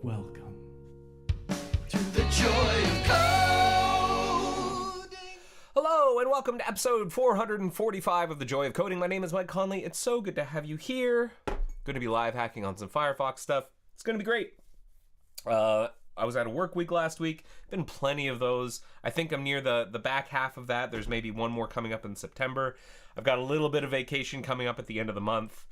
Welcome to the joy of coding. Hello, and welcome to episode 445 of The Joy of Coding. My name is Mike Conley. It's so good to have you here. Going to be live hacking on some Firefox stuff. It's going to be great. I was at a work week last week. Been plenty of those. I think I'm near the back half of that. There's maybe one more coming up in September. I've got a little bit of vacation coming up at the end of the month.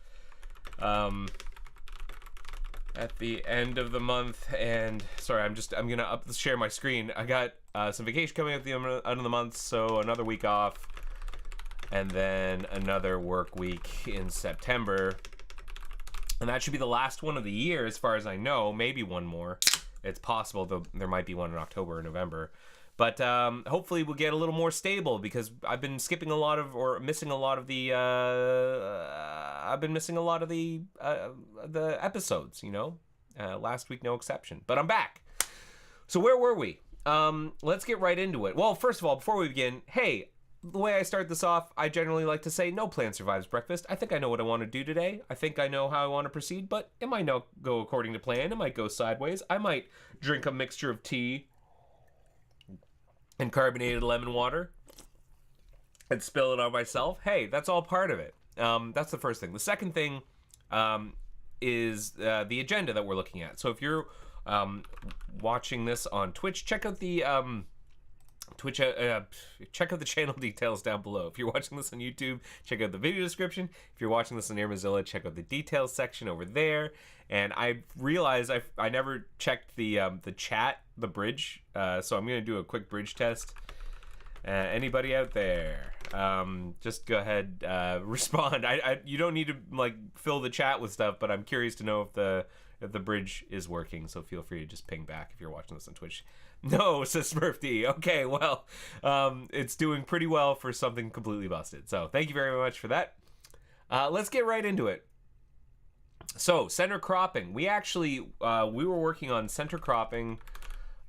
At the end of the month, and sorry, I'm gonna share my screen. I got some vacation coming up at the end of the month, so another week off, and then another work week in September, and that should be the last one of the year, as far as I know. Maybe one more. It's possible, though. There might be one in October or November. But hopefully we'll get a little more stable, because I've been skipping a lot of, or missing a lot of the, the episodes, you know? Last week, no exception. But I'm back. So where were we? Let's get right into it. Well, first of all, before we begin, hey, the way I start this off, I generally like to say, no plan survives breakfast. I think I know what I want to do today. I think I know how I want to proceed, but it might not go according to plan. It might go sideways. I might drink a mixture of tea and carbonated lemon water and spill it on myself. Hey, that's all part of it. That's the first thing. The second thing is the agenda that we're looking at. So if you're watching this on Twitch, check out the check out the channel details down below. If you're watching this on YouTube, check out the video description. If you're watching this on Air Mozilla, check out the details section over there. And I realized I never checked the chat, the bridge, so I'm gonna do a quick bridge test. Anybody out there, just go ahead, respond. You don't need to like fill the chat with stuff, but I'm curious to know if the bridge is working. So feel free to just ping back if you're watching this on Twitch. No, says Smurf D. Okay, well, it's doing pretty well for something completely busted. So thank you very much for that. Let's get right into it. So center cropping. We actually we were working on center cropping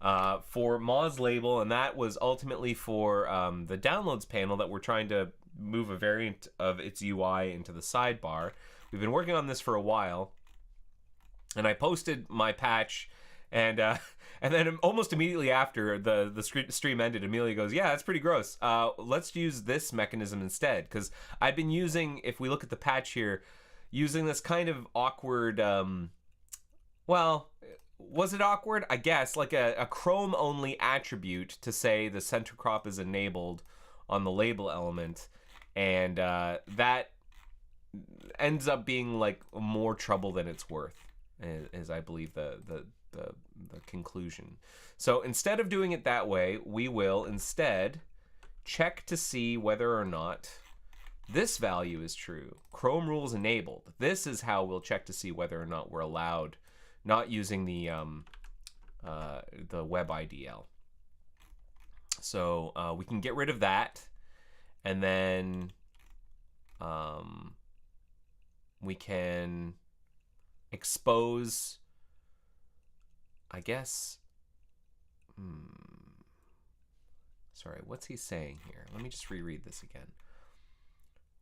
for Moz Label, and that was ultimately for the downloads panel that we're trying to move a variant of its UI into the sidebar. We've been working on this for a while, and I posted my patch, and then almost immediately after the stream ended, Amelia goes, "Yeah, that's pretty gross. Let's use this mechanism instead," because I've been using, if we look at the patch here, using this kind of awkward, well, was it awkward? I guess, like a Chrome-only attribute to say the center crop is enabled on the label element, and that ends up being like more trouble than it's worth, is I believe the conclusion. So instead of doing it that way, we will instead check to see whether or not this value is true. Chrome rules enabled. This is how we'll check to see whether or not we're allowed, not using the web IDL. So we can get rid of that, and then we can expose, I guess. Sorry, what's he saying here? Let me just reread this again.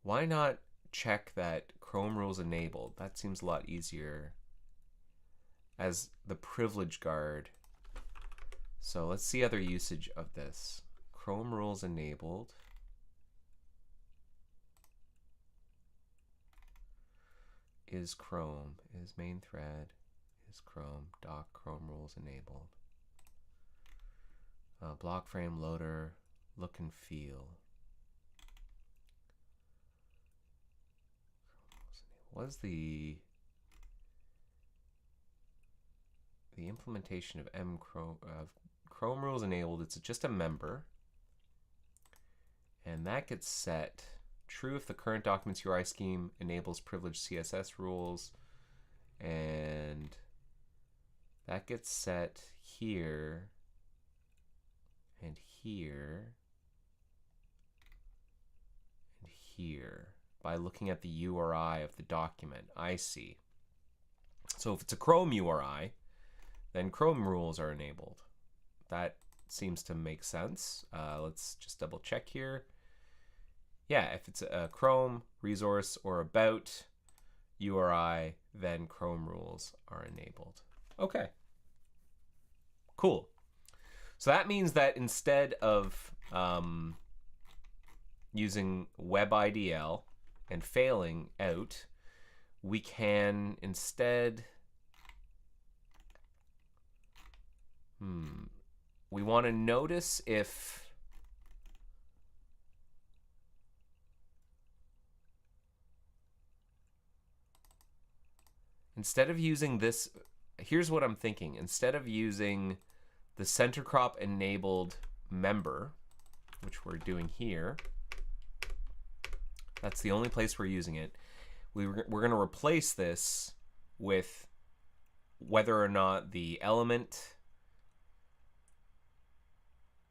Why not check that Chrome rules enabled? That seems a lot easier as the privilege guard. So let's see other usage of this. Chrome rules enabled. Is Chrome, is main thread, is Chrome, doc Chrome rules enabled. Block frame loader, look and feel. Was the implementation of Chrome rules enabled? It's just a member, and that gets set true if the current documents UI scheme enables privileged CSS rules, and that gets set here and here and here by looking at the URI of the document. I see. So if it's a Chrome URI, then Chrome rules are enabled. That seems to make sense. Let's just double check here. Yeah, if it's a Chrome, resource, or about URI, then Chrome rules are enabled. Okay. Cool. So that means that instead of using WebIDL and failing out, we can instead... we want to notice if... instead of using this, here's what I'm thinking. Instead of using the center crop enabled member, which we're doing here, that's the only place we're using it. We're going to replace this with whether or not the element,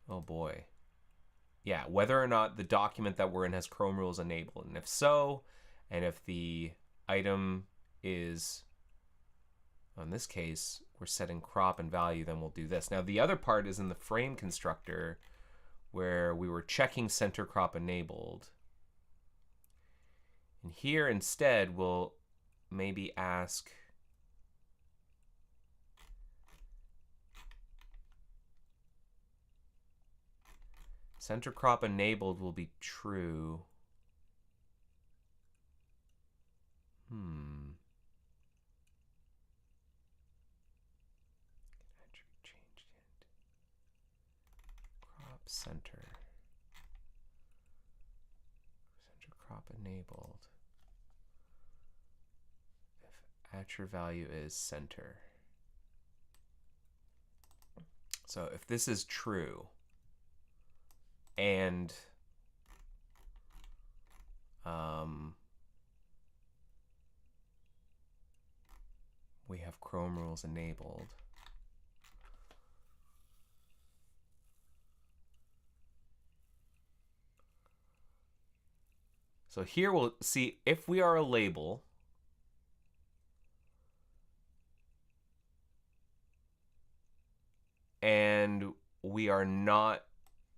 oh boy, yeah, whether or not the document that we're in has Chrome rules enabled. And if so, and if the item is, in this case, we're setting crop and value, then we'll do this. Now the other part is in the frame constructor where we were checking center crop enabled. And here instead we'll maybe ask center crop enabled will be true. Center crop enabled if attribute value is center. So if this is true and we have Chrome rules enabled, so here we'll see if we are a label, and we are not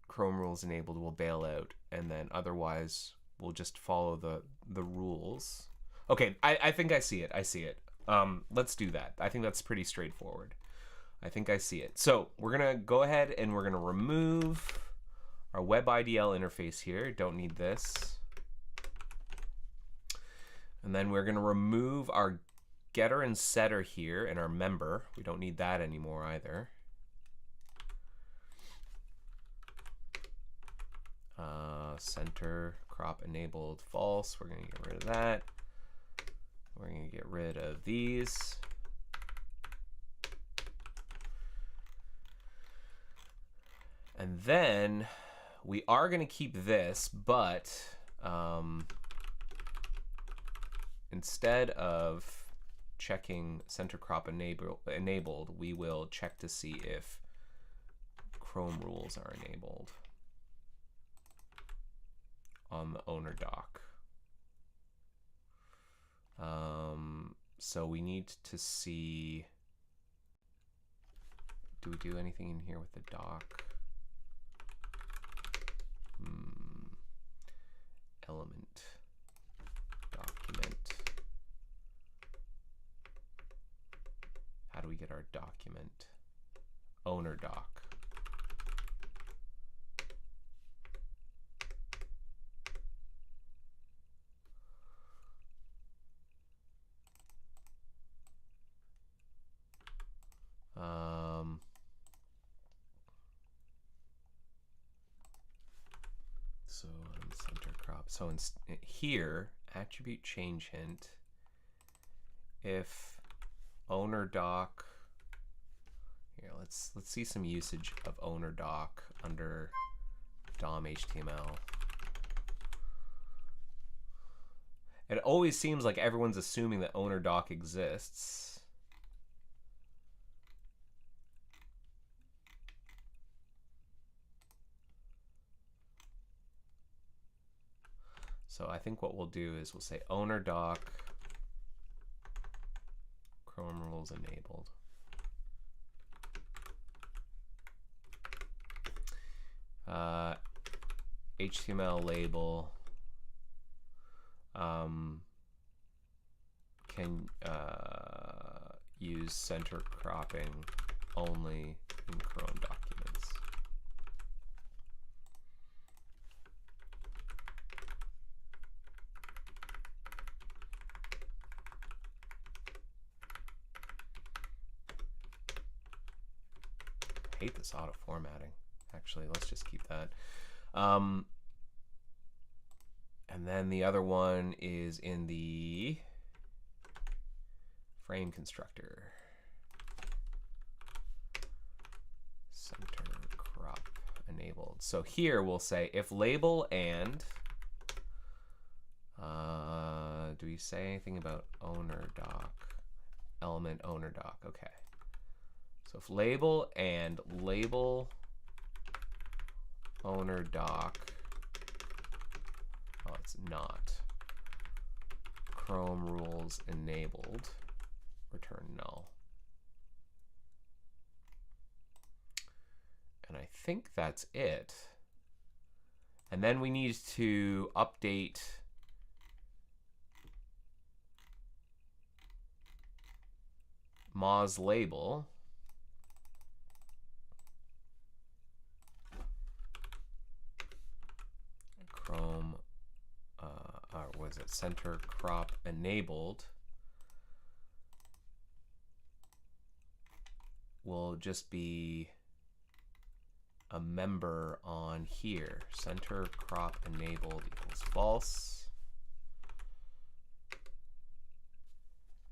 Chrome rules enabled, we'll bail out, and then otherwise we'll just follow the rules. Okay, I think I see it. I see it. Let's do that. I think that's pretty straightforward. I think I see it. So we're gonna go ahead and we're gonna remove our WebIDL interface here. Don't need this. And then we're gonna remove our getter and setter here and our member. We don't need that anymore either. Center crop enabled false. We're gonna get rid of that. We're gonna get rid of these. And then we are gonna keep this, but instead of checking center crop enabled, we will check to see if Chrome rules are enabled on the owner doc. So we need to see, do we do anything in here with the doc? Element, document. How do we get our document? Owner doc. So center crop. So in here, attribute change hint. If owner doc, here let's see some usage of owner doc under DOM HTML. It always seems like everyone's assuming that owner doc exists. So I think what we'll do is we'll say owner doc, Chrome rules enabled. HTML label, can use center cropping only in Chrome documents. I hate this auto formatting. Actually, let's just keep that. And then the other one is in the frame constructor. Center crop enabled. So here we'll say if label and, do we say anything about owner doc? Element owner doc, okay. So if label and label owner doc, oh, it's not. Chrome rules enabled, return null. And I think that's it. And then we need to update Moz label. Chrome, or was it center crop enabled? Will just be a member on here. Center crop enabled equals false.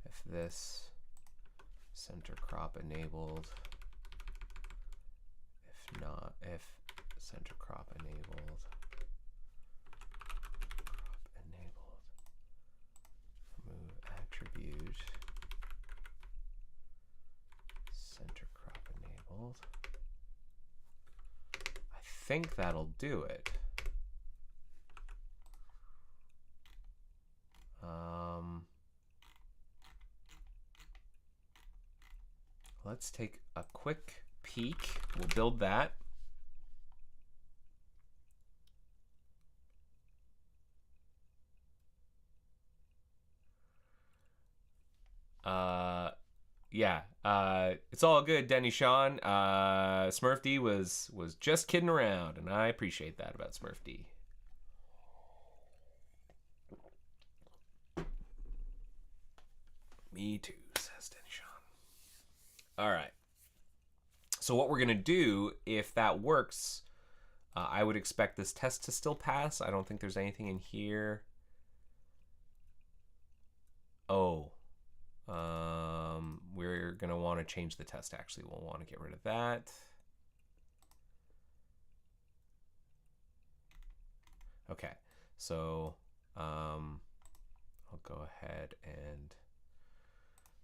If this center crop enabled, if not, if center crop enabled, remove attribute, center crop enabled. I think that'll do it. Let's take a quick peek. We'll build that. Yeah, it's all good, Denny Sean. Smurf D was just kidding around, and I appreciate that about Smurf D. Me too, says Denny Sean. All right. So what we're gonna do, if that works, I would expect this test to still pass. I don't think there's anything in here. Oh. We're gonna want to change the test. Actually, we'll want to get rid of that. Okay, so I'll go ahead and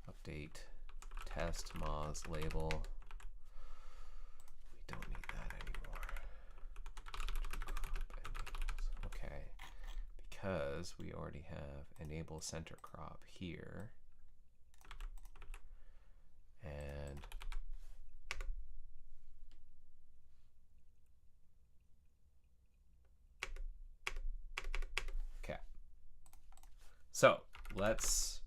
update test Moz label. We don't need that anymore. Okay, because we already have enable center crop here. And okay, so let's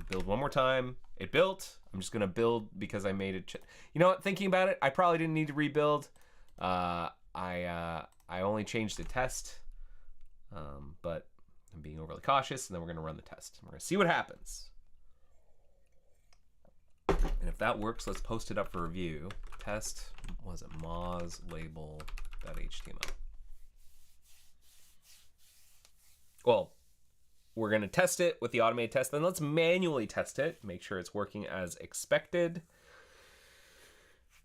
build one more time. It built. I'm just gonna build because I made it. You know what? Thinking about it, I probably didn't need to rebuild. I only changed the test, but I'm being overly cautious. And then we're gonna run the test. We're gonna see what happens. And if that works, let's post it up for review. Test, was it Moz label.html? Well, we're going to test it with the automated test. Then let's manually test it. Make sure it's working as expected.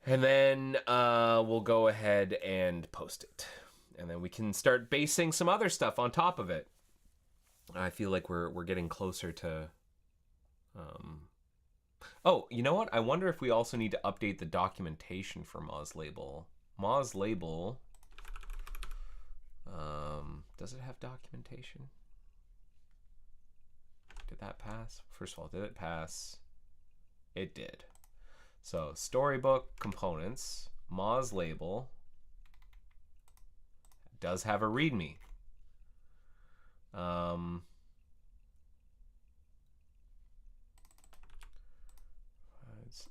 And then we'll go ahead and post it. And then we can start basing some other stuff on top of it. I feel like we're getting closer to... Oh, you know what? I wonder if we also need to update the documentation for Moz label. Moz label, does it have documentation? Did that pass? First of all, did it pass? It did. So storybook components, Moz label does have a README.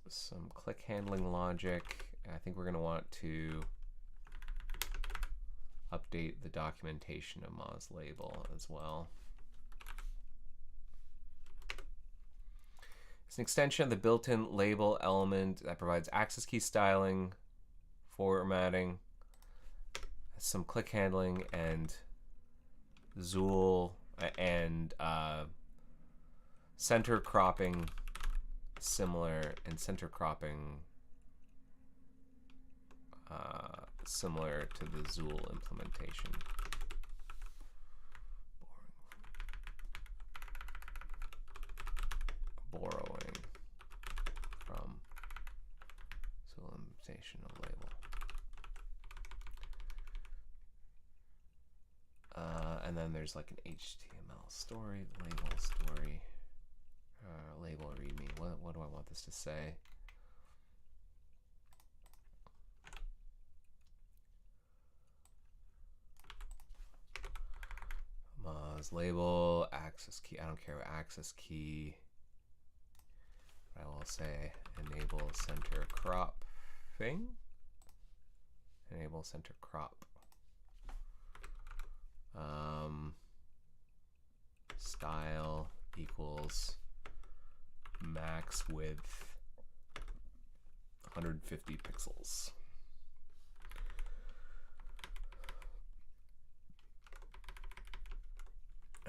some click handling logic. I think we're going to want to update the documentation of Moz label as well. It's an extension of the built-in label element that provides access key styling, formatting, some click handling, and Zool and center cropping similar to the Zool implementation. Borrowing from Zool implementation of label. And then there's like an HTML story, label story, label readme. What do I want this to say? Moz label, access key. I don't care about access key. I will say enable center cropping. Enable center crop. Style equals max width 150 pixels.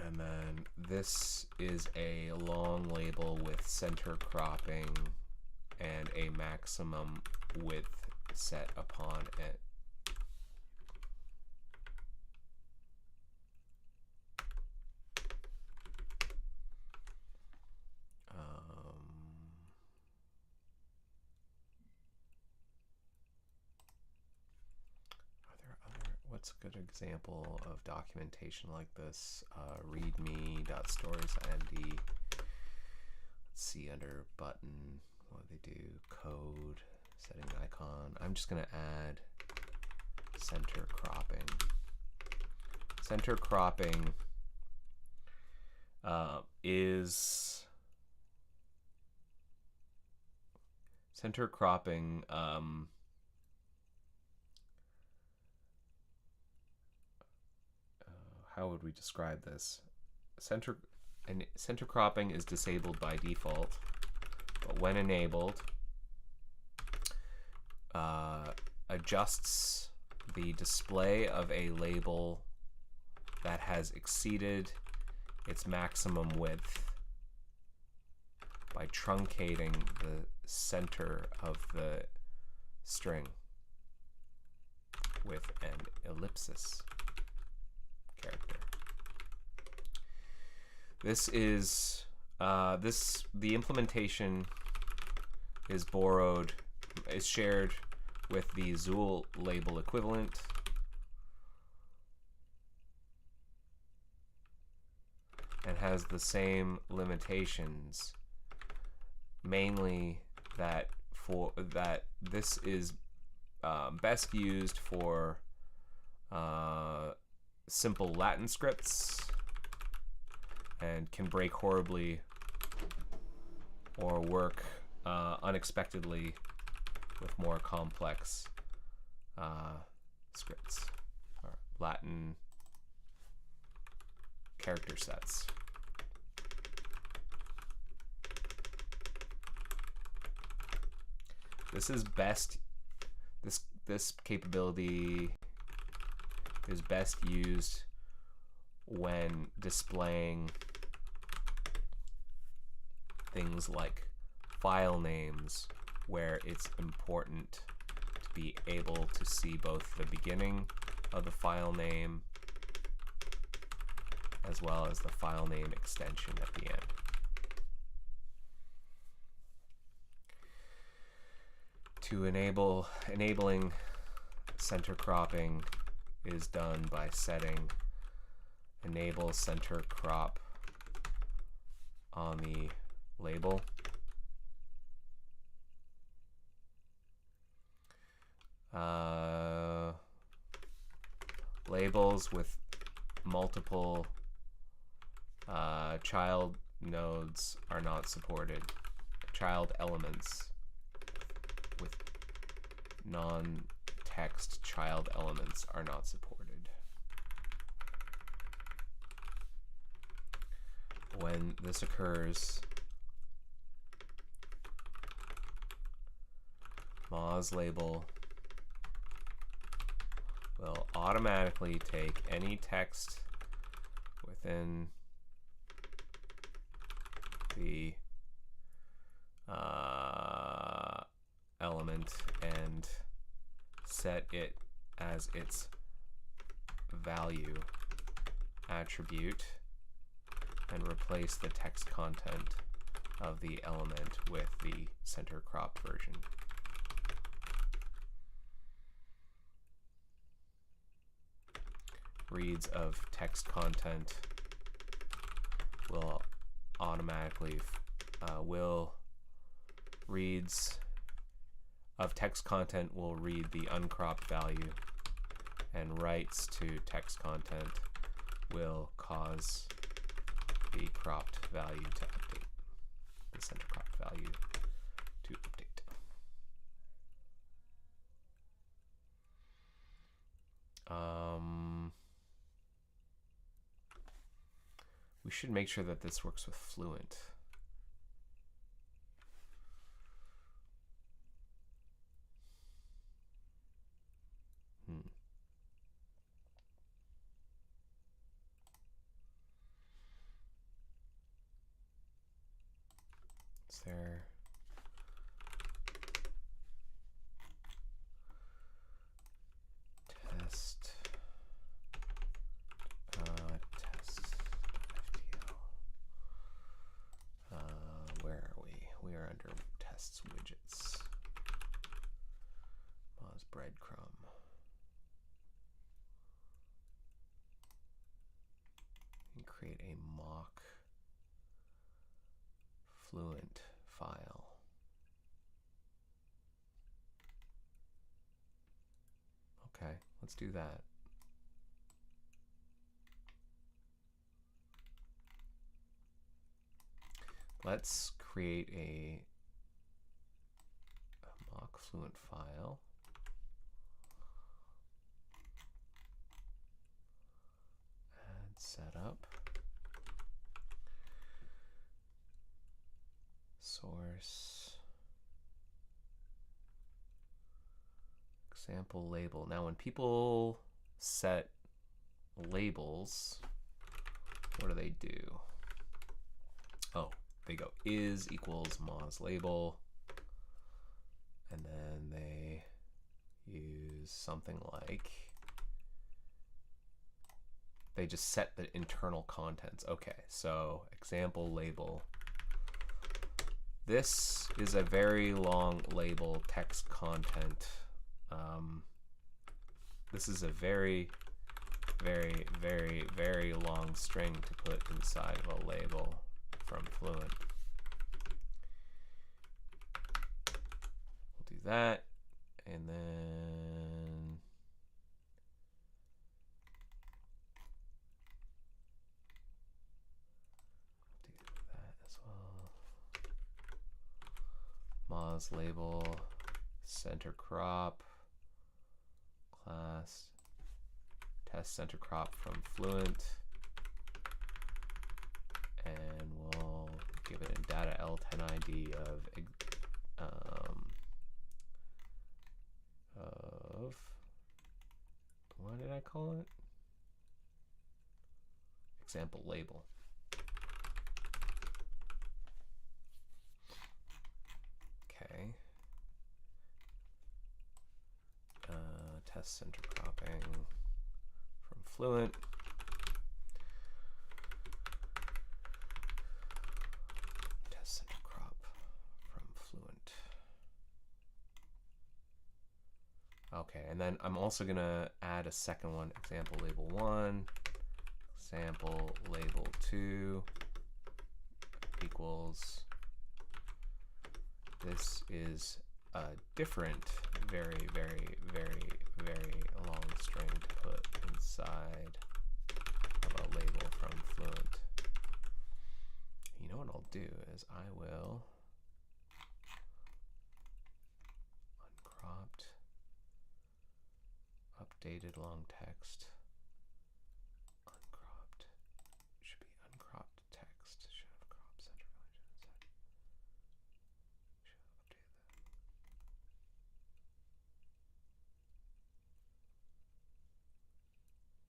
And then this is a long label with center cropping and a maximum width set upon it. What's a good example of documentation like this? Readme.stories.md. Let's see under button, what do they do? Code, setting icon. I'm just going to add center cropping. Center cropping is center cropping. How would we describe this? Center cropping is disabled by default, but when enabled, adjusts the display of a label that has exceeded its maximum width by truncating the center of the string with an ellipsis character. This is the implementation is shared with the Zool label equivalent. And has the same limitations, mainly that this is best used for simple Latin scripts and can break horribly or work unexpectedly with more complex scripts or Latin character sets. This is best. This capability is best used when displaying things like file names, where it's important to be able to see both the beginning of the file name as well as the file name extension at the end. To enabling center cropping is done by setting enable center crop on the label. Labels with multiple child nodes are not supported. Child elements non-text child elements are not supported. When this occurs, Moz label will automatically take any text within the element and set it as its value attribute and replace the text content of the element with the center crop version. Reads of text content will automatically reads of text content will read the uncropped value, and writes to text content will cause the cropped value to update, the center cropped value to update. We should make sure that this works with Fluent. Is there test FTL? Where are we? We are under tests widgets. Moz breadcrumb. And create a mock Fluent file. Okay, let's do that. Let's create a mock Fluent file. Add setup. Source. Example label. Now when people set labels, what do? Oh, they go is equals Moz label, and then they use something like, they just set the internal contents. Okay, so example label. This is a very long label, text content. This is a very, very, very, very long string to put inside of a label from Fluent. We'll do that, and then do that as well. Moz label, center crop, class, test center crop from Fluent, and we'll give it a data L10 ID of what did I call it? Example label. Okay. Test center cropping from Fluent. Test center crop from Fluent. Okay, and then I'm also gonna add a second one, example label 1, example label 2 equals, this is a different very, very, very, very long string to put inside of a label from Fluent. You know what I'll do is I will uncropped updated long text. Uncropped. Should be uncropped text. Should have crop center value. Should have updated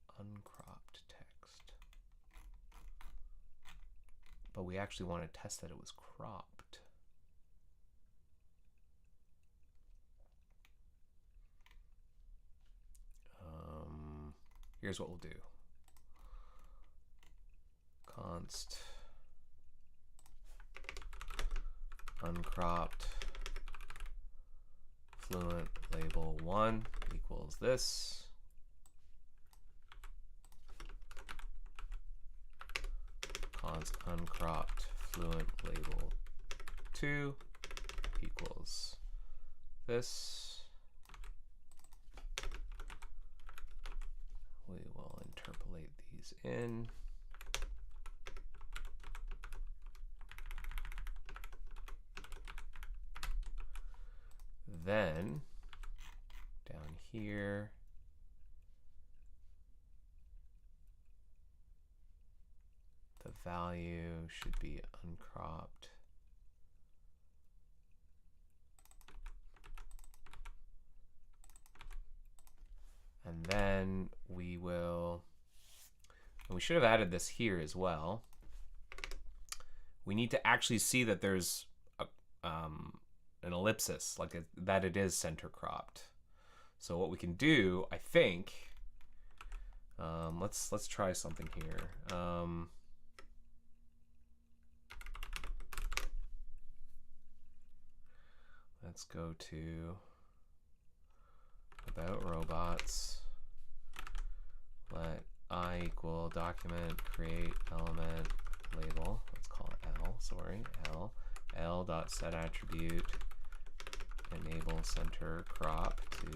that. Uncropped text. But we actually want to test that it was cropped. Here's what we'll do. Const uncropped fluent label 1 equals this. Const uncropped fluent label 2 equals this. We will interpolate these in. Then down here, the value should be uncropped. And then we will, and we should have added this here as well. We need to actually see that there's a, an ellipsis, like that it is center cropped. So what we can do, I think, let's try something here. Let's go to about robots. Let I equal document create element label. Let's call it L. Sorry, L. L dot set attribute enable center crop to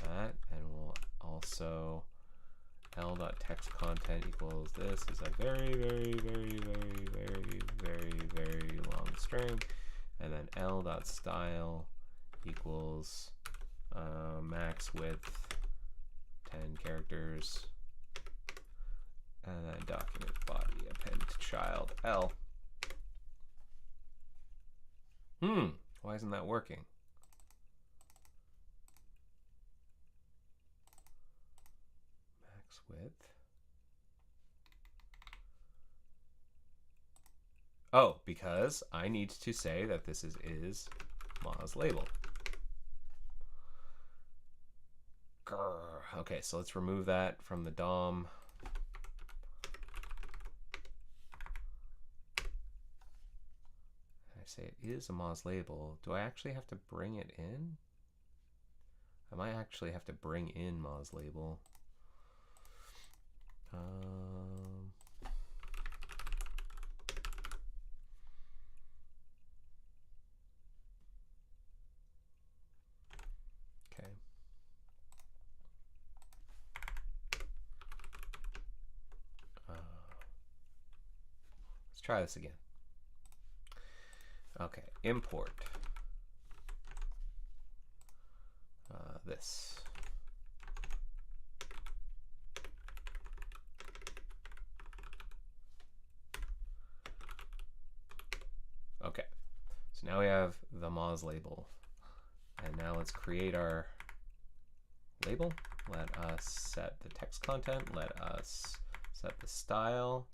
that, and we'll also L dot text content equals this is a very long string, and then L dot style equals max width 10 characters, and then document body append to child L. Why isn't that working? Max width. Oh, because I need to say that this is Moz label. Grr. Okay, so let's remove that from the DOM. I say it is a Moz label. Do I actually have to bring it in? I might actually have to bring in Moz label. Okay. Let's try this again. Okay, import this. Okay, so now we have the Moz label, and now let's create our label. Let us set the text content, let us set the style,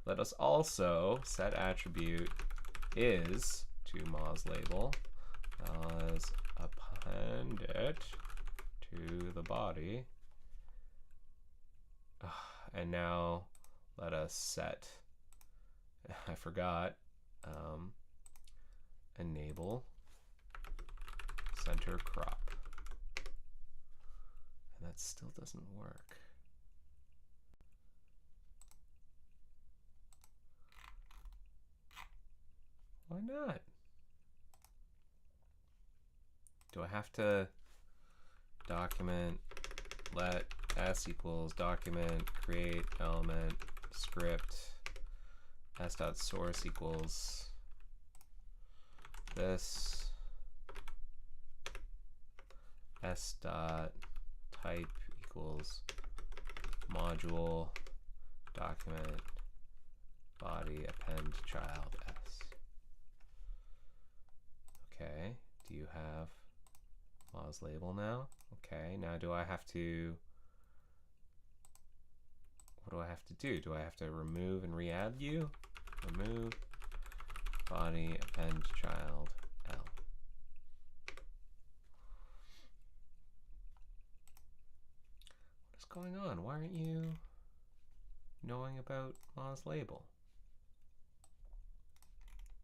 let us also set attribute is to Moz label, let's append it to the body, and now let us set, I forgot, enable center crop, and that still doesn't work. Why not? Do I have to document let s equals document create element script s dot source equals this, s dot type equals module document body append child s. Okay, do you have Moz label now? Okay, now do I have to, what do I have to do? Do I have to remove and re-add you? Remove body append child L. What is going on? Why aren't you knowing about Moz label?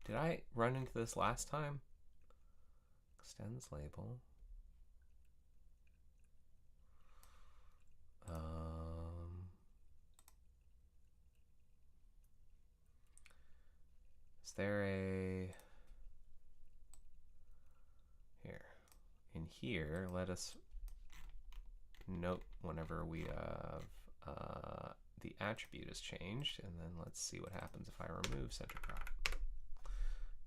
Did I run into this last time? Extends label. Is there a, here, in here, let us note whenever we have the attribute is changed, and then let's see what happens if I remove center crop.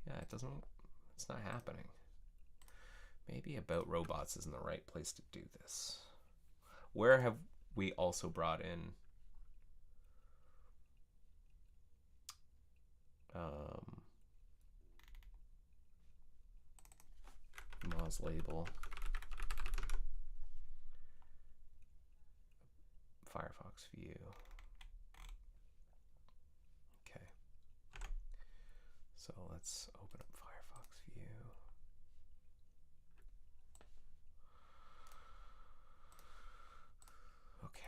Yeah, it doesn't, it's not happening. Maybe about robots isn't the right place to do this. Where have we also brought in Moz label, Firefox view. Okay, so let's open up Firefox view. Okay.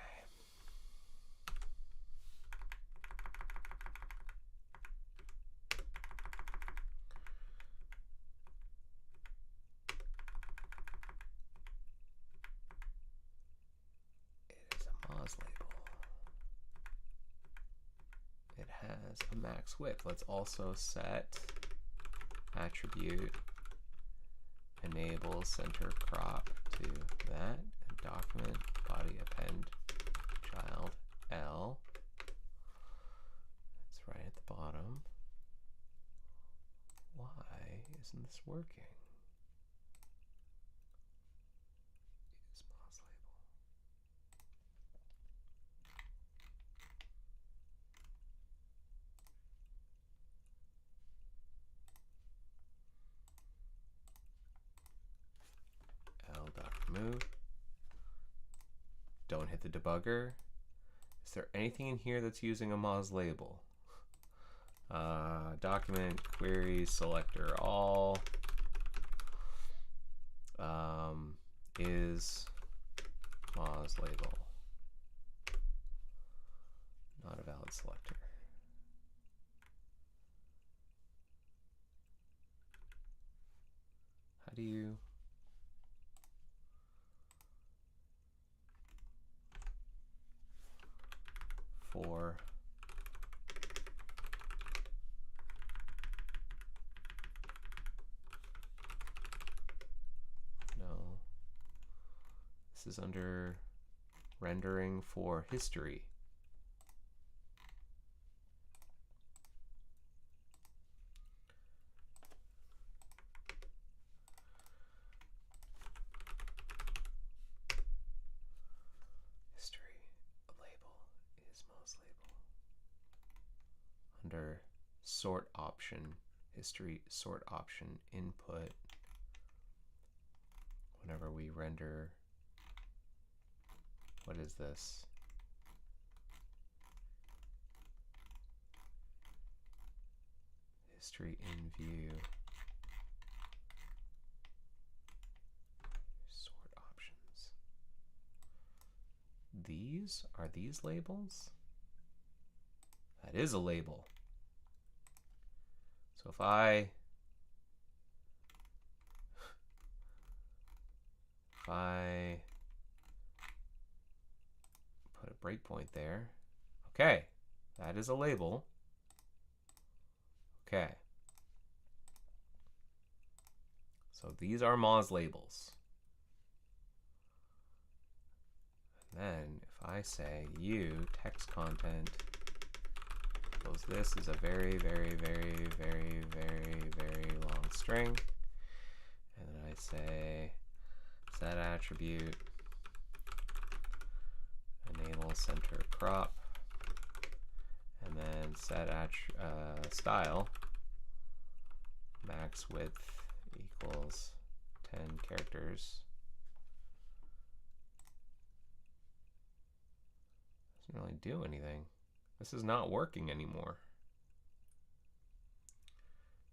Moz label. It has a max width. Let's also set attribute enable center crop to that, and document body append child L. It's right at the bottom. Why isn't this working? Use Moz label. L.remove. Don't hit the debugger. Is there anything in here that's using a Moz label? Document query selector all is Moz label not a valid selector. How do you for this is under rendering for history. History label is Moz label. Under sort option, history sort option input, whenever we render, what is this? History in view. Sort options. These are these labels? That is a label. So if I put a breakpoint there, okay, that is a label. Okay. So these are Moz labels. And then if I say you text content equals this is a very, very, very, very, very, very long string. And then I say set attribute enable center crop, and then set style max width equals 10 characters. Doesn't really do anything. This is not working anymore.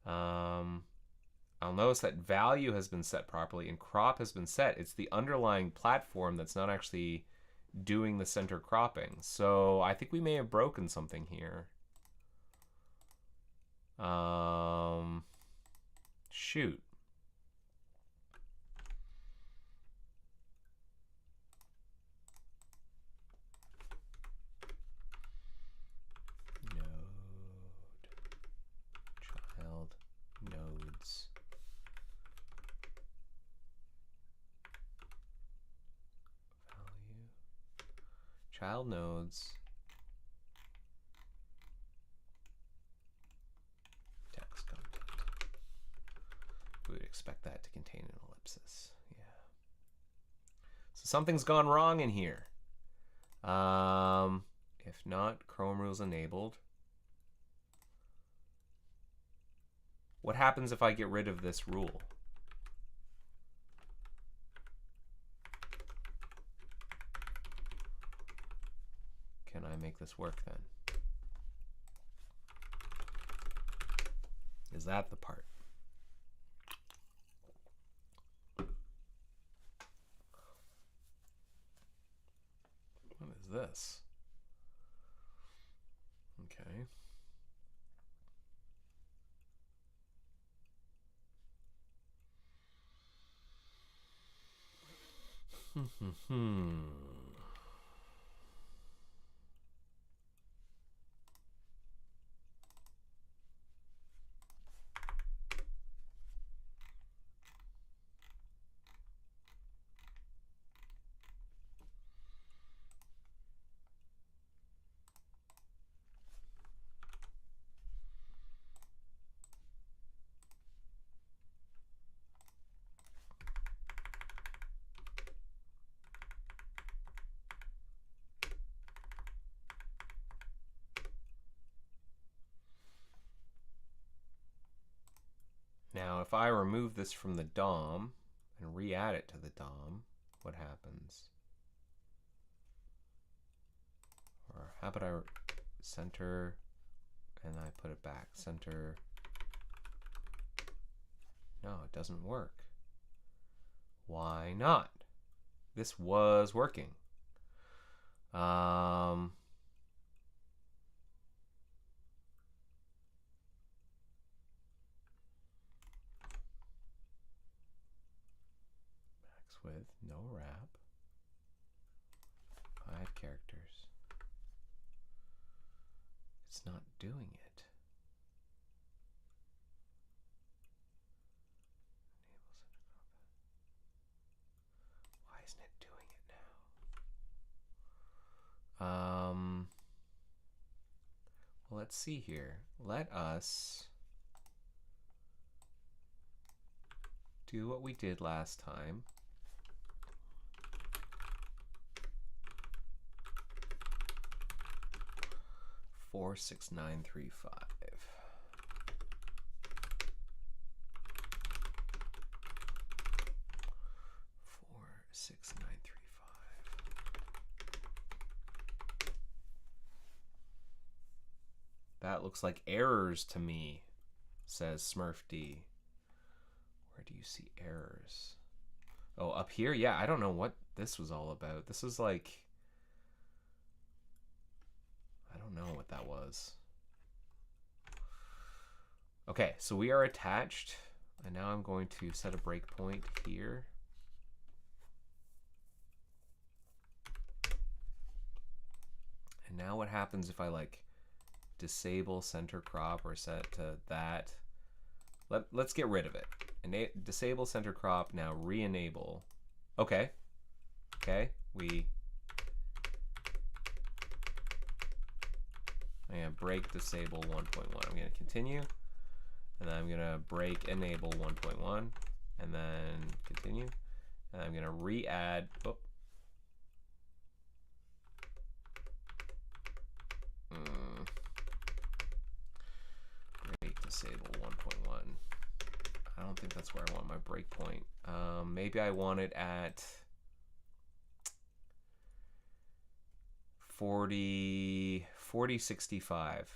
I'll notice that value has been set properly and crop has been set. It's the underlying platform that's not actually doing the center cropping. So I think we may have broken something here. Shoot. Nodes. Value. Child nodes. Text content. We would expect that to contain an ellipsis. Yeah. So something's gone wrong in here. If not, Chrome rules enabled. What happens if I get rid of this rule? Can I make this work then? Is that the part? What is this? Okay. Now, if I remove this from the DOM and re-add it to the DOM, what happens? Or how about I center and I put it back? Center. No, it doesn't work. Why not? This was working. With no wrap, 5 characters. It's not doing it. Why isn't it doing it now? Well, let's see here. Let us do what we did last time. 46935. 46935. That looks like errors to me, says SmurfD. Where do you see errors? Oh, up here? Yeah, I don't know what this was all about. This is like... I don't know what that was. Okay, so we are attached, and now I'm going to set a breakpoint here. And now what happens if I like disable center crop or set to that? Let's get rid of it. Disable center crop, now re-enable. Okay. Okay, I'm going to break disable 1.1. I'm going to continue. And then I'm going to break enable 1.1. And then continue. And I'm going to re-add. Oh. disable 1.1. I don't think that's where I want my breakpoint. Maybe I want it at 4065.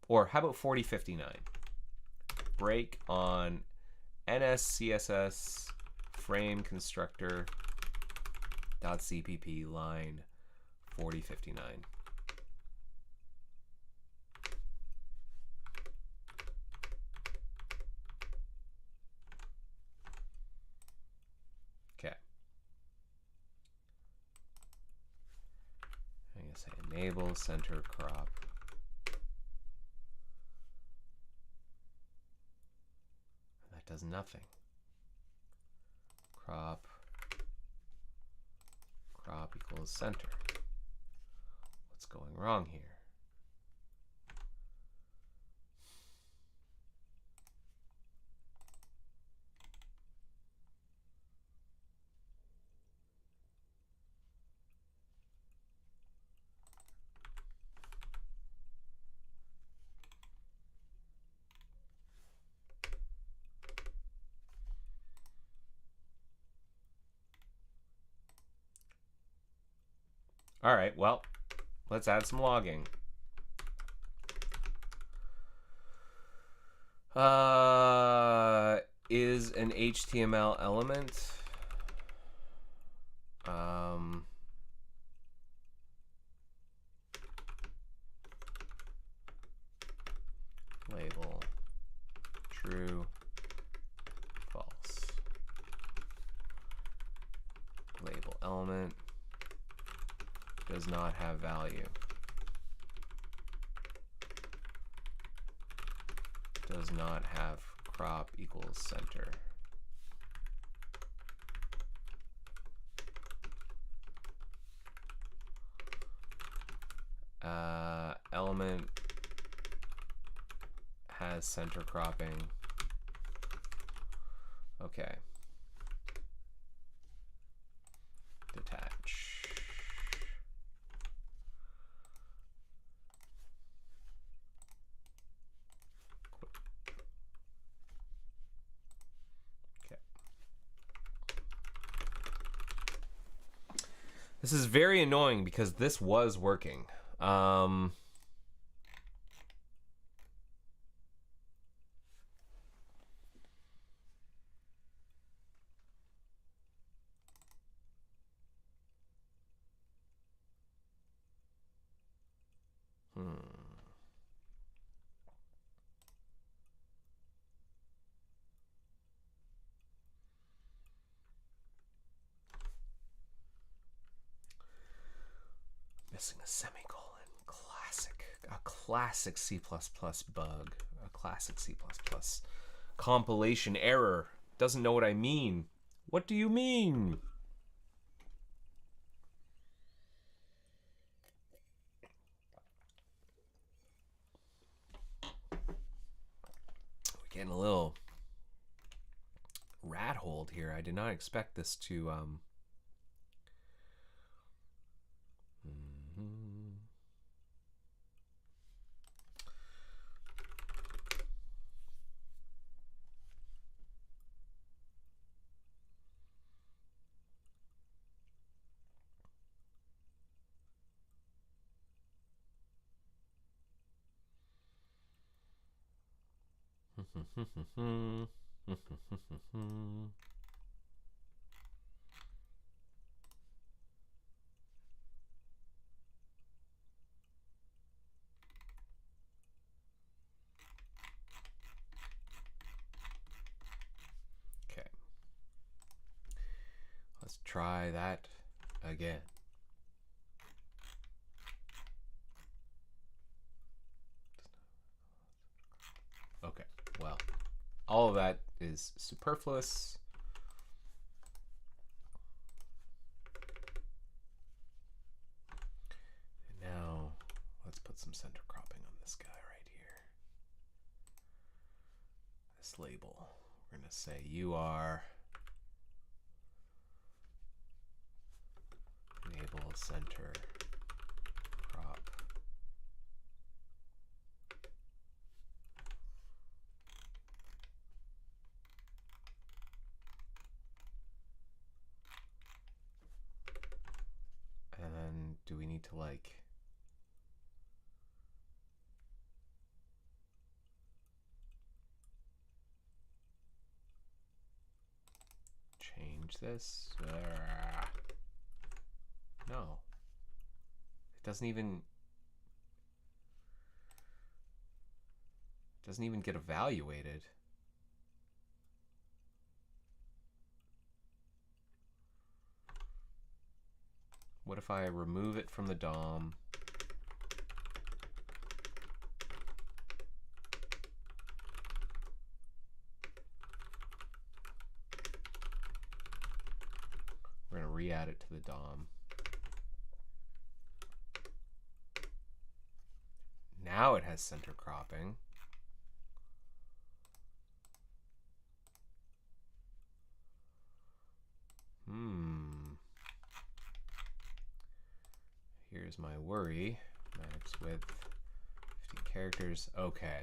Or how about 4059? Break on NSCSS frame constructor .cpp line 4059. Okay. I'm going to say enable center crop. That does nothing. Crop equals center. What's going wrong here? All right, well, let's add some logging. Is an HTML element label true, false. Label element does not have value. Does not have crop equals center. Element has center cropping. Okay. Detach. Okay. This is very annoying because this was working. Missing a semicolon. Classic. A classic C++ bug. A classic C++ compilation error. Doesn't know what I mean. What do you mean? We're getting a little rat holed here. I did not expect this to okay. Let's try that again. Okay, well, all of that is superfluous. And now let's put some center cropping on this guy right here. This label, we're going to say you are enable center crop. to like change this. No. It doesn't even get evaluated. What if I remove it from the DOM? We're going to re-add it to the DOM. Now it has center cropping. Here's my worry. Max width, 50 characters. Okay.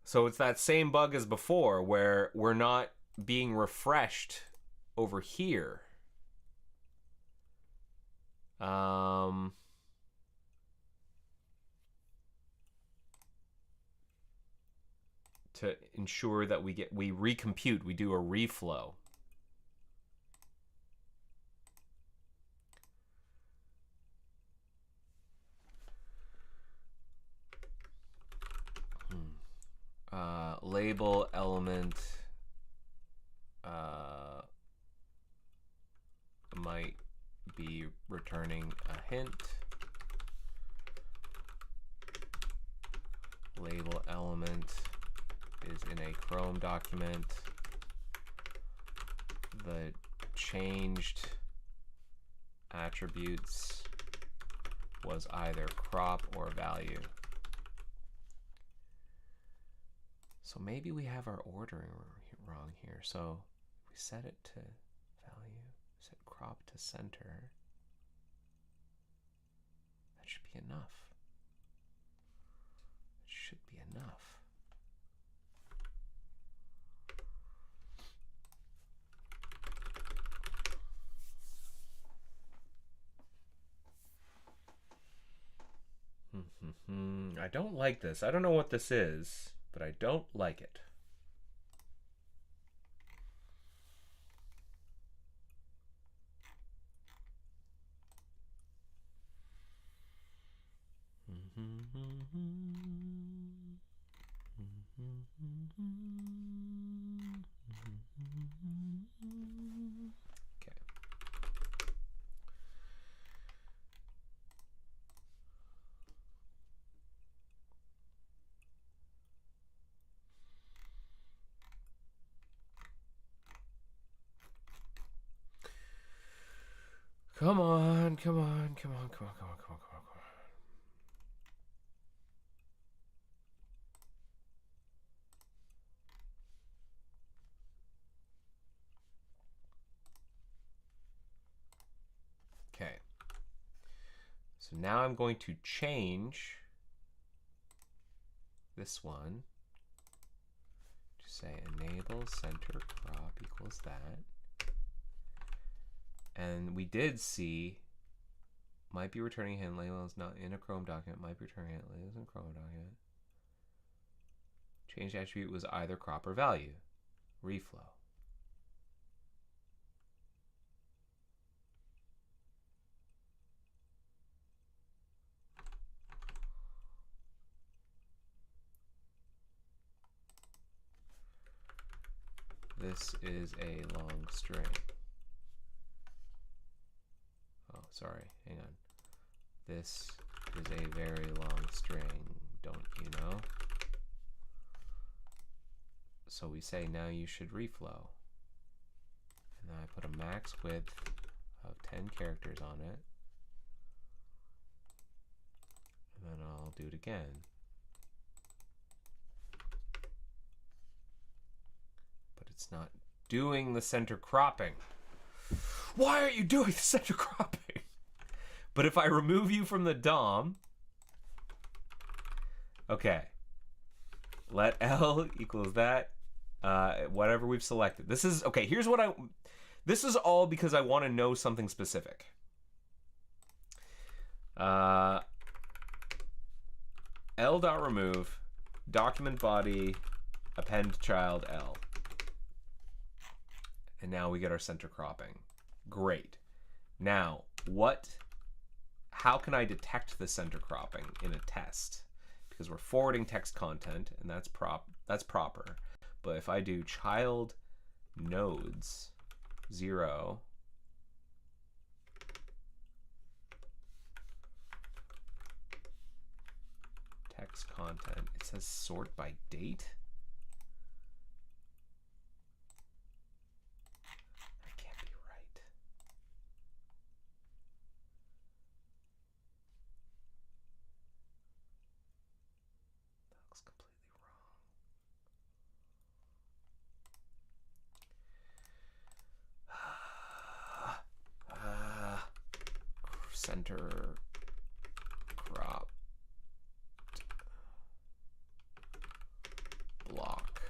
So it's that same bug as before where we're not being refreshed over here. To ensure that we recompute, we do a reflow. Label element might be returning a hint. Label element is in a Chrome document. The changed attributes was either crop or value. So maybe we have our ordering wrong here. So we set it to value, set crop to center. That should be enough. It should be enough. I don't like this. I don't know what this is, but I don't like it. Okay. Come on, come on, come on, come on, come on, come on, come on, come on. Okay. So now I'm going to change this one to say enable center crop equals that. And we did see might be returning hint label is not in a Chrome document, might be returning hint label is in a Chrome document. Change attribute was either crop or value. Reflow. This is a long string. Oh, sorry, hang on. This is a very long string, don't you know? So we say now you should reflow. And then I put a max width of 10 characters on it. And then I'll do it again. But it's not doing the center cropping. Why aren't you doing the center cropping? But if I remove you from the DOM, okay, let L equals that, whatever we've selected. This is, okay, here's what This is all because I want to know something specific. L.remove document body append child L. And now we get our center cropping. Great. Now, how can I detect the center cropping in a test? Because we're forwarding text content, and that's proper. But if I do child nodes 0 text content, it says sort by date. That can't be right. That looks completely wrong. Center crop block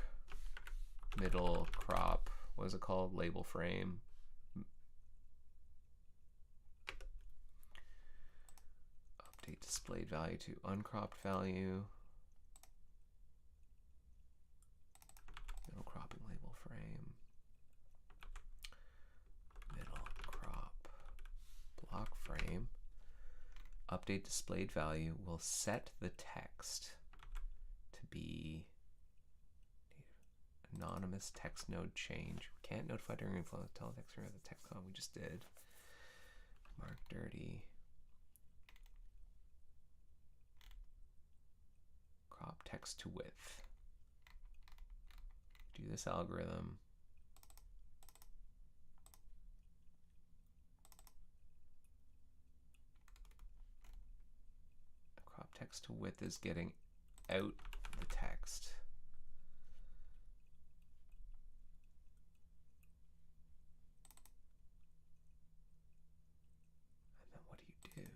middle crop, what is it called? Label frame. Update displayed value to uncropped value. Middle cropping label frame. Middle crop block frame. Update displayed value will set the text to be anonymous text node change. Can't notify during inflow. Tell text or the text on we just did. Mark dirty. Crop text to width. Do this algorithm. Crop text to width is getting out the text. And then what do you do?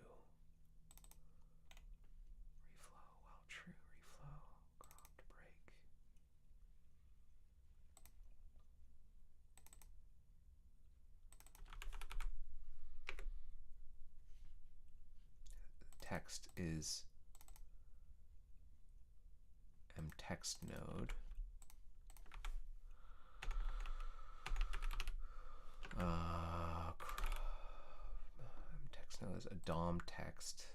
Reflow, while true, reflow, cropped break. Text is mtext node. Mtext node is a DOM text.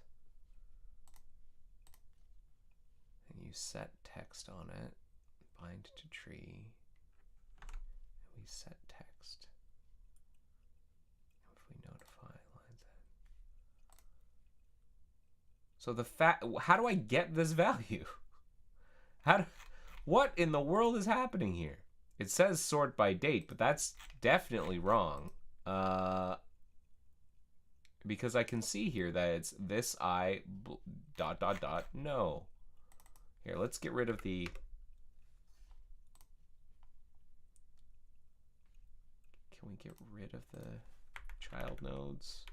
And you set text on it, bind to tree, and we set text. If we notify lines in. So how do I get this value? What in the world is happening here? It says sort by date, but that's definitely wrong. Because I can see here that it's this I ... no. Here, let's get rid of the... Can we get rid of the child nodes?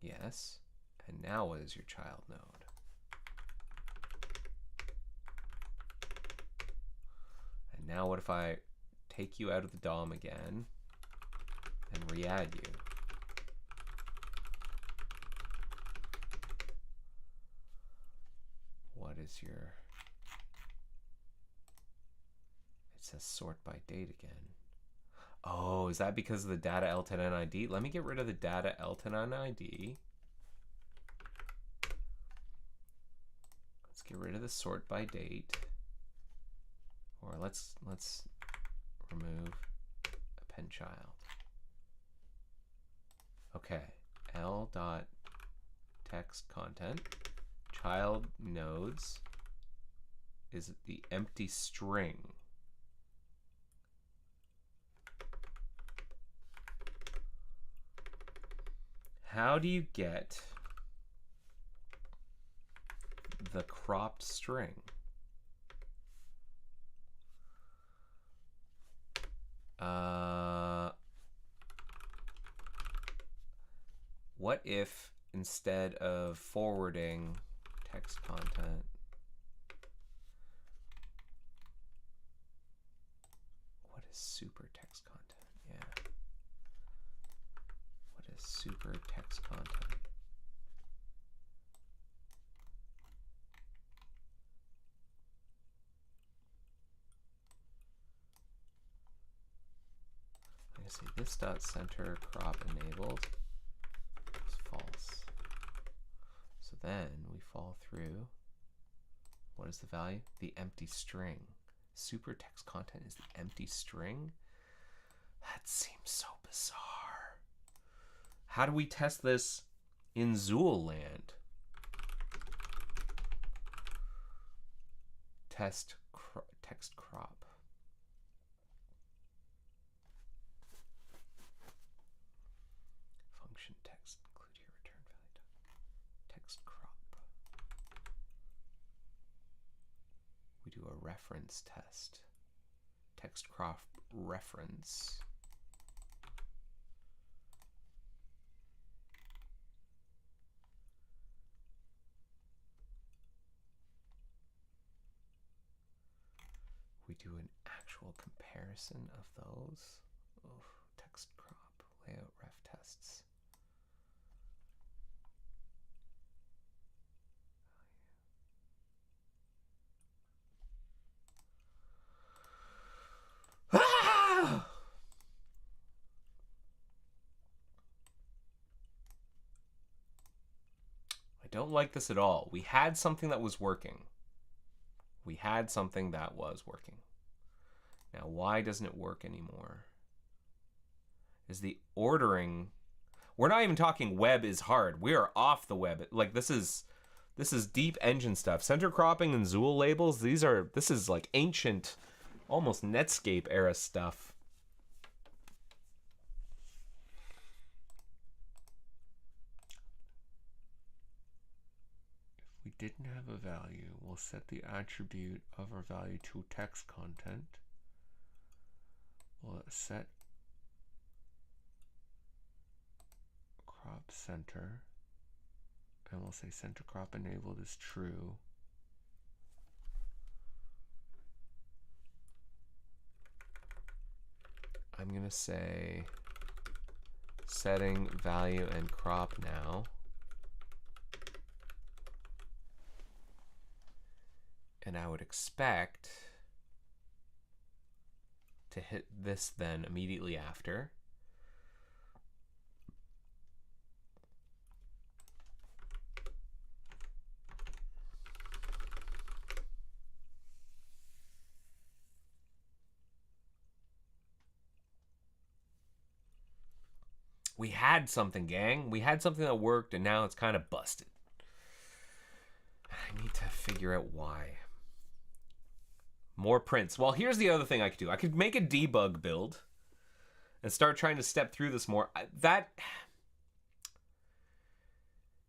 Yes. And now what is your child node? And now what if I take you out of the DOM again and re-add you? What is your... It says sort by date again. Oh, is that because of the data L10N ID? Let me get rid of the data L10N ID. Let's get rid of the sort by date. Or let's remove append child. Okay, L dot text content. Child nodes is the empty string. How do you get the cropped string? What if instead of forwarding text content, going to say this dot center crop enabled is false. So then we fall through. What is the value? The empty string. Super text content is the empty string? That seems so bizarre. How do we test this in Zool land? Text crop. Function text include here return value. Text crop. We do a reference test. Text crop reference. We do an actual comparison of those. Oof, text crop, layout ref tests. Ah! I don't like this at all. We had something that was working. We had something that was working. Now, why doesn't it work anymore? Is the ordering... We're not even talking web is hard. We are off the web. Like, this is deep engine stuff. Center cropping and Zool labels, this is like ancient, almost Netscape era stuff. We didn't have a value, we'll set the attribute of our value to text content. We'll set crop center, and we'll say center crop enabled is true. I'm gonna say setting value and crop now. And I would expect to hit this then immediately after. We had something, gang. We had something that worked, and now it's kind of busted. I need to figure out why. More prints. Well, here's the other thing I could do. I could make a debug build and start trying to step through this more.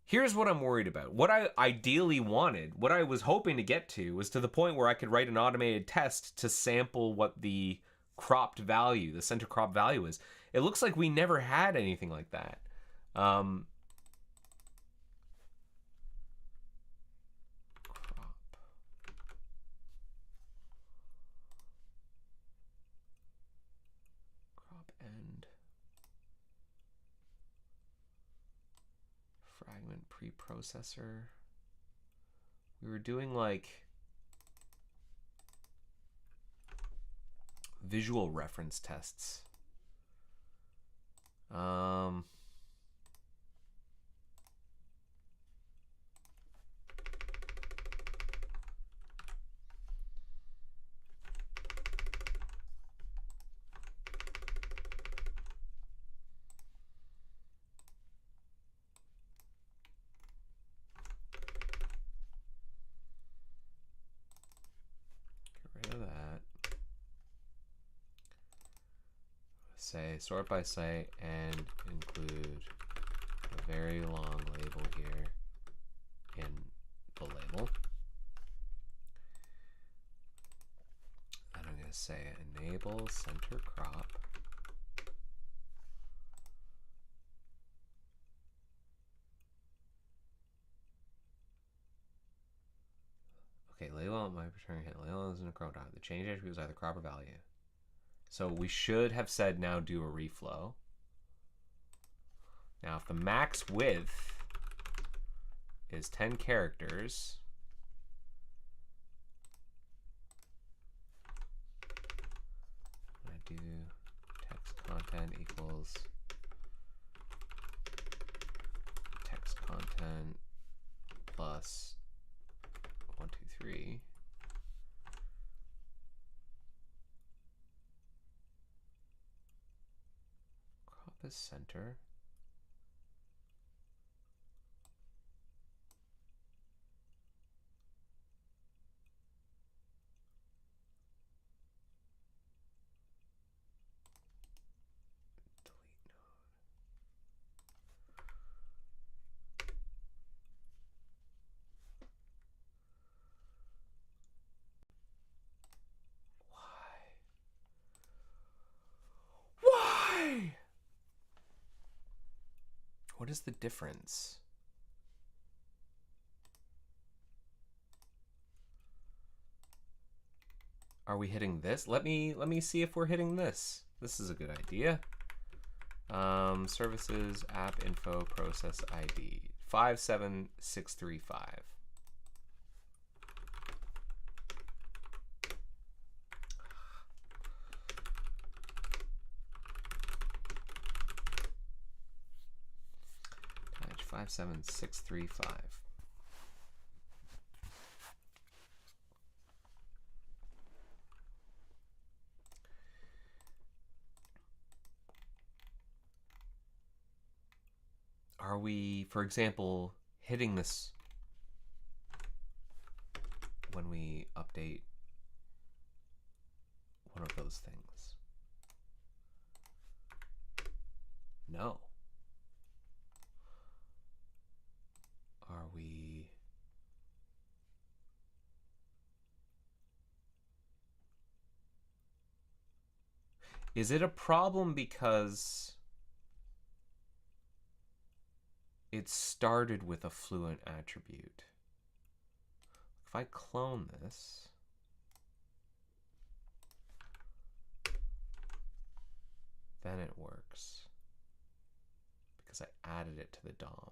Here's what I'm worried about. What I ideally wanted, what I was hoping to get to, was to the point where I could write an automated test to sample what the cropped value, the center crop value is. It looks like we never had anything like that. Crop end. Fragment preprocessor. We were doing like visual reference tests. Get rid of that. Say sort by site and include a very long label here in the label. And I'm going to say enable center crop. Okay, label my return hit. Label isn't a crop dot. The change attribute is either crop or value. So we should have said now do a reflow. Now if the max width is 10 characters, I do text content content equals text content plus 1, 2, 3. Crop as center. Why? What is the difference? Are we hitting this? Let me see if we're hitting this. This is a good idea. Services app info process ID 57635. Patch 57635. Are we, for example, hitting this when we update one of those things? No. Are we... Is it a problem because it started with a Fluent attribute? If I clone this, then it works because I added it to the DOM.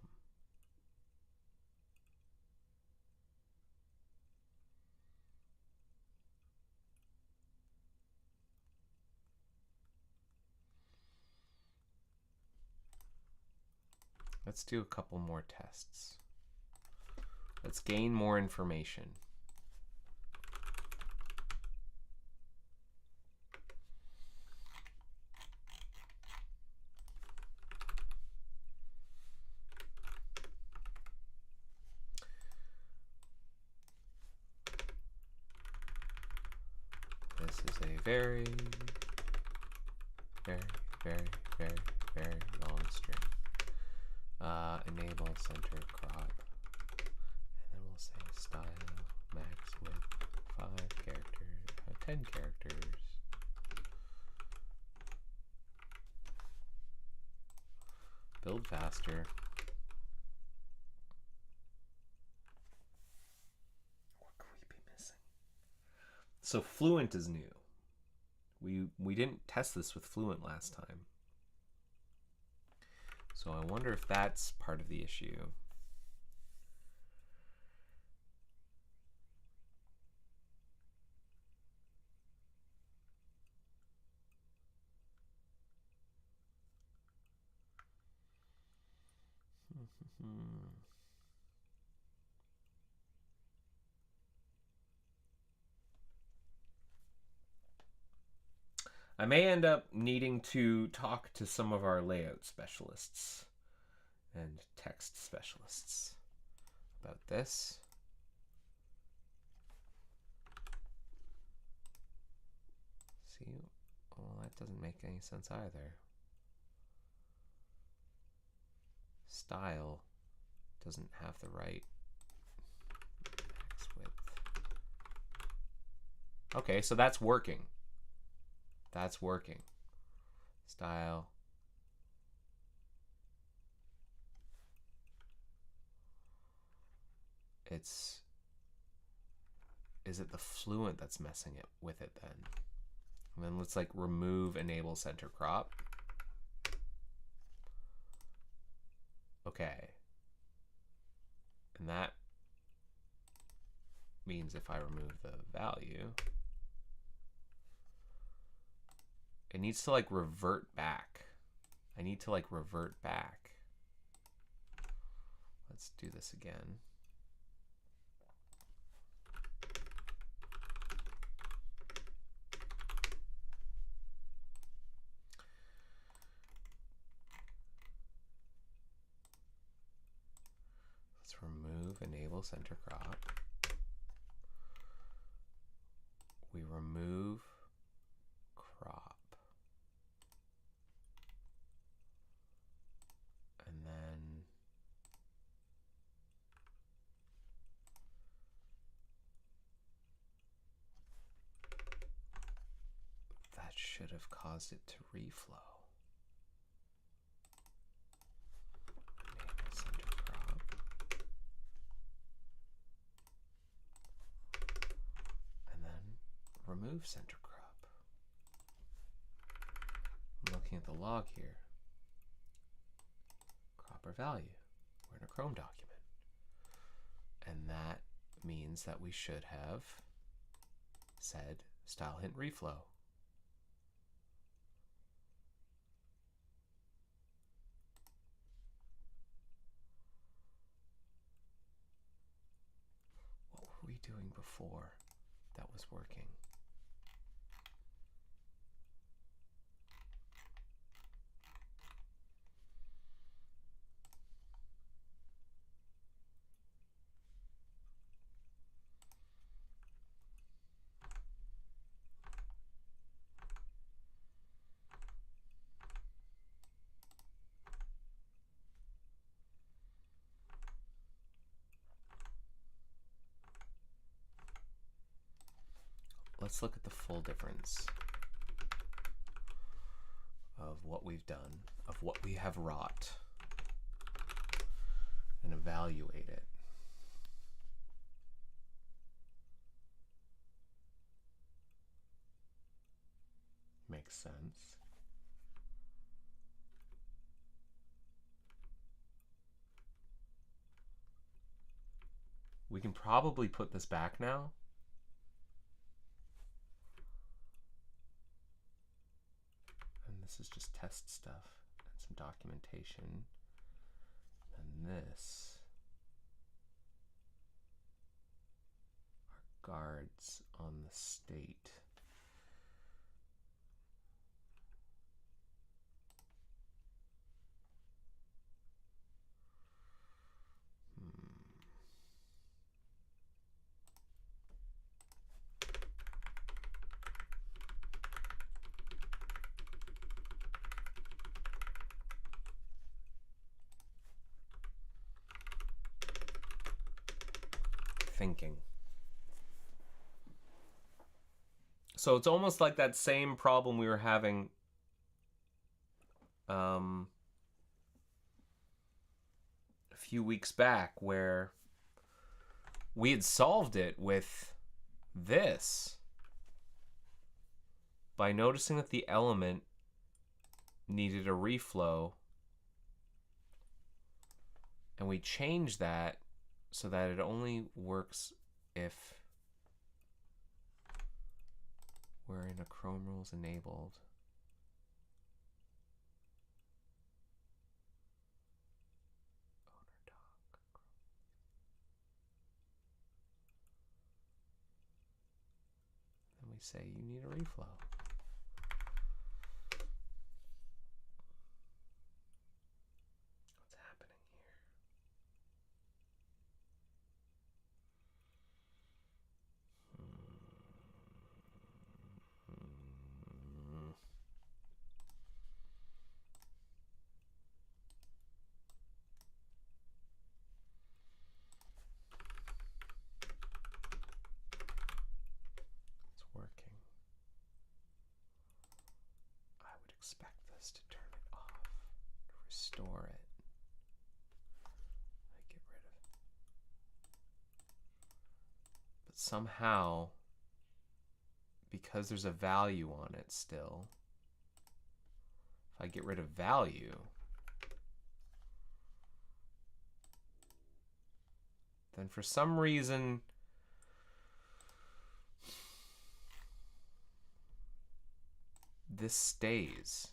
Let's do a couple more tests. Let's gain more information. This is a very, very, very, very, very long string. Enable center crop, and then we'll say style max width 5 characters, 10 characters. Build faster. What could we be missing? So Fluent is new. We didn't test this with Fluent last time. So I wonder if that's part of the issue. I may end up needing to talk to some of our layout specialists and text specialists about this. See, well, that doesn't make any sense either. Style doesn't have the right max width. Okay, so that's working. That's working. Style. Is it the Fluent that's messing it with it then? And then let's like remove enable center crop. Okay. And that means if I remove the value, It needs to like revert back. I need to like revert back. Let's do this again. Let's remove enable center crop. We remove crop. And then that should have caused it to reflow. Enable center crop. And then remove center crop. I'm looking at the log here. Crop or value. We're in a Chrome document. And that means that we should have said style hint reflow. What were we doing before that was working? Let's look at the full difference of what we've done, of what we have wrought, and evaluate it. Makes sense. We can probably put this back now. This is just test stuff and some documentation. And this are guards on the state. Thinking. So it's almost like that same problem we were having a few weeks back, where we had solved it with this by noticing that the element needed a reflow, and we changed that so that it only works if we're in a Chrome rules enabled. Owner doc. Then we say you need a reflow. What's happening here? It's working. I would expect this to turn it off, to restore it. I get rid of it. But somehow, because there's a value on it still, if I get rid of value, then for some reason this stays.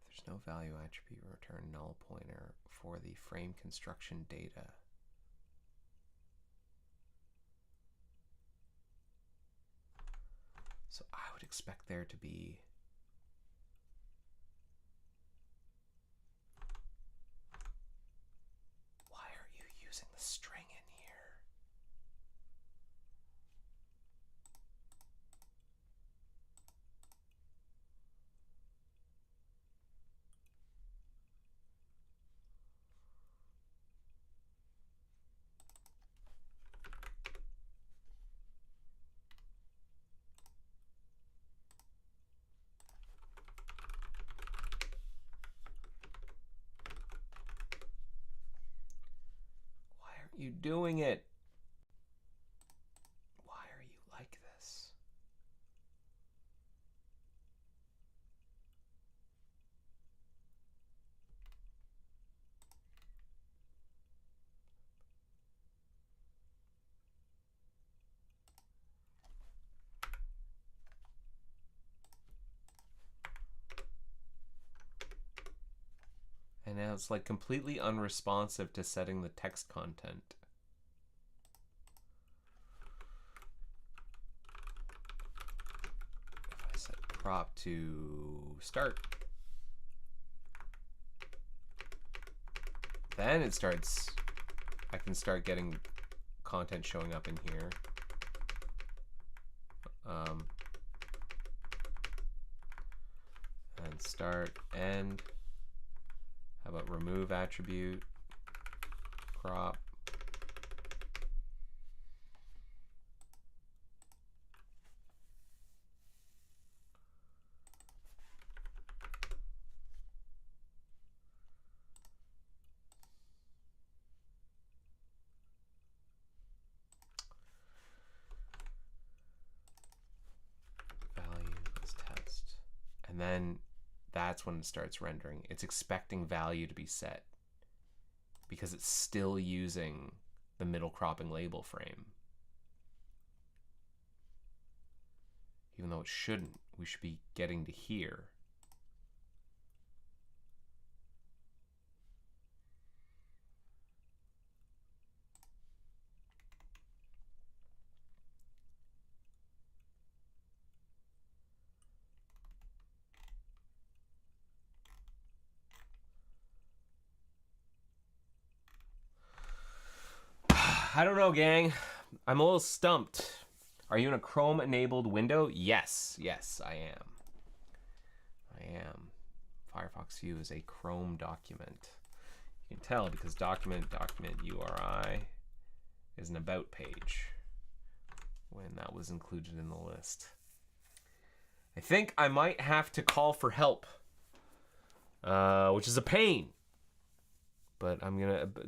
There's no value attribute, return null pointer for the frame construction data. So I would expect there to be why are you using the string in here? You doing it? Why are you like this? And now it's like completely unresponsive to setting the text content. If I set prop to start, then it starts, I can start getting content showing up in here. And start, end. How about remove attribute, crop. Value is test. And then that's when it starts rendering. It's expecting value to be set because it's still using the middle cropping label frame. Even though it shouldn't, we should be getting to here. I don't know, gang. I'm a little stumped. Are you in a Chrome enabled window? Yes, I am. Firefox View is a Chrome document. You can tell because document URI is an about page when that was included in the list. I think I might have to call for help, which is a pain. But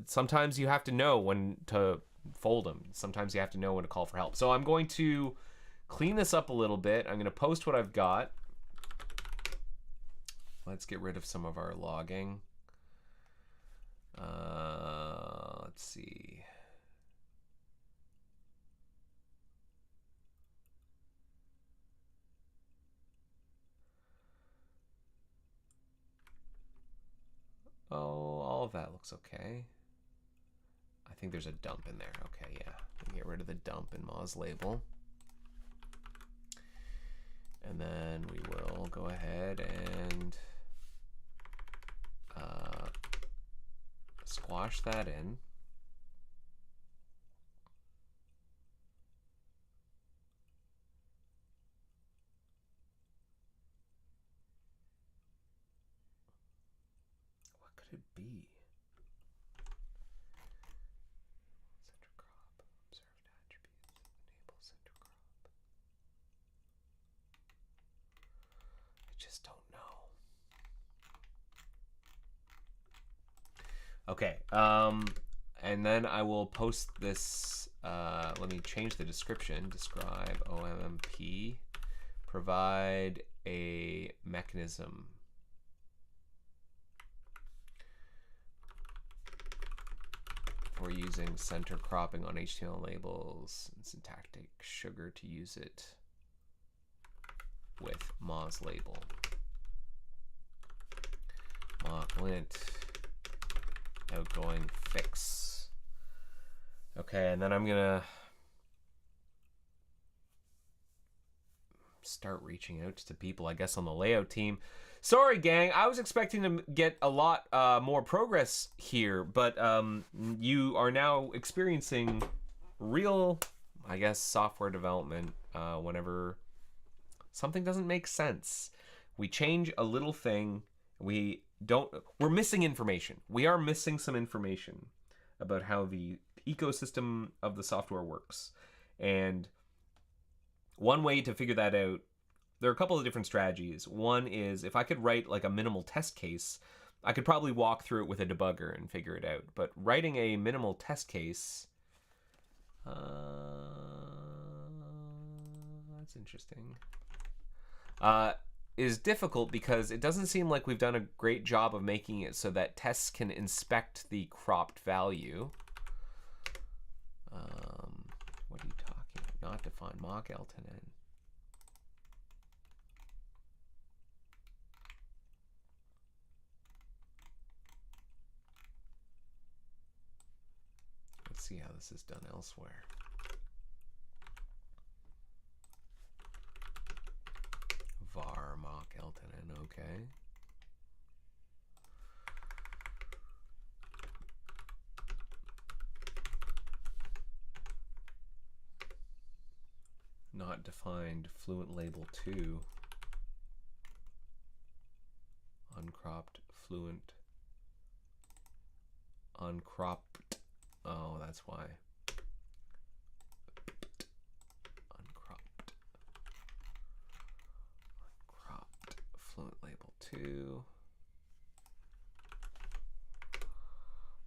sometimes you have to know when to fold them. Sometimes you have to know when to call for help. So I'm going to clean this up a little bit. I'm going to post what I've got. Let's get rid of some of our logging. Let's see. Oh, all of that looks okay. I think there's a dump in there. Okay, yeah. Get rid of the dump in Moz label. And then we will go ahead and squash that in. What could it be? Center crop, observed attributes, enable center crop. I just don't know. Okay, And then I will post this. Let me change the description. Describe OMMP. Provide a mechanism for using center cropping on HTML labels and syntactic sugar to use it with Moz label. Lint outgoing fix. Okay, and then I'm gonna start reaching out to people, I guess, on the layout team. Sorry, gang, I was expecting to get a lot more progress here, but you are now experiencing real, I guess, software development whenever something doesn't make sense. We change a little thing, we're missing information. We are missing some information about how the ecosystem of the software works. And one way to figure that out, there are a couple of different strategies. One is if I could write like a minimal test case, I could probably walk through it with a debugger and figure it out. But writing a minimal test case, that's interesting, is difficult because it doesn't seem like we've done a great job of making it so that tests can inspect the cropped value. What are you talking about? Not define mock LTN. Let's see how this is done elsewhere. Var mock LTN, okay. Not defined fluent label 2. Uncropped fluent. Uncropped. Oh, that's why. Uncropped. Uncropped fluent label 2.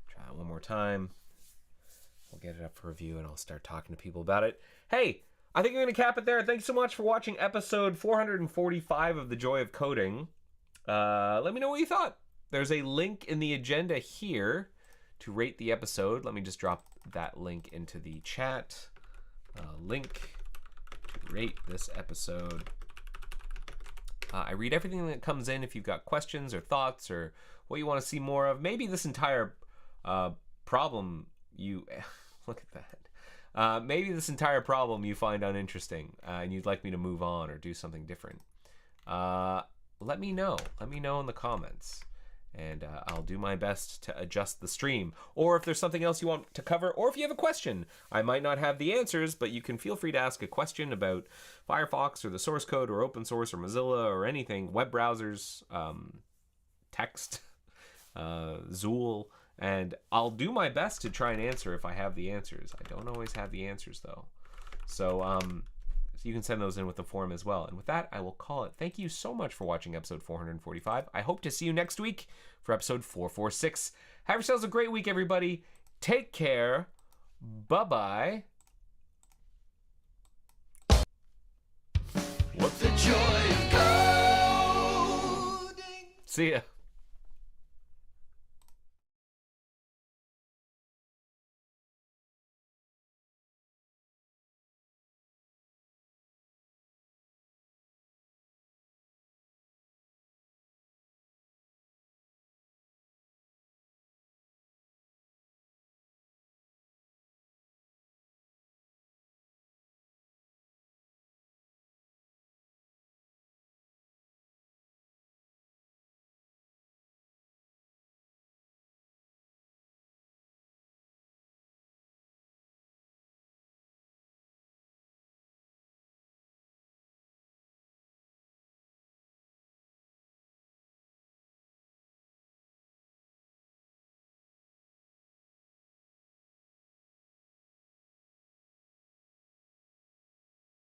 Try it one more time. We'll get it up for review and I'll start talking to people about it. Hey, I think I'm going to cap it there. Thanks so much for watching episode 445 of The Joy of Coding. Let me know what you thought. There's a link in the agenda here to rate the episode. Let me just drop that link into the chat. Link to rate this episode. I read everything that comes in. If you've got questions or thoughts or what you want to see more of, maybe this entire problem you... Look at that. Maybe this entire problem you find uninteresting and you'd like me to move on or do something different. Let me know. Let me know in the comments. And I'll do my best to adjust the stream. Or if there's something else you want to cover, or if you have a question, I might not have the answers, but you can feel free to ask a question about Firefox or the source code or open source or Mozilla or anything, web browsers, text, Zool, and I'll do my best to try and answer if I have the answers. I don't always have the answers though. So you can send those in with the forum as well. And with that, I will call it. Thank you so much for watching episode 445. I hope to see you next week for episode 446. Have yourselves a great week, everybody. Take care. Bye-bye. What's the joy of coding? See ya.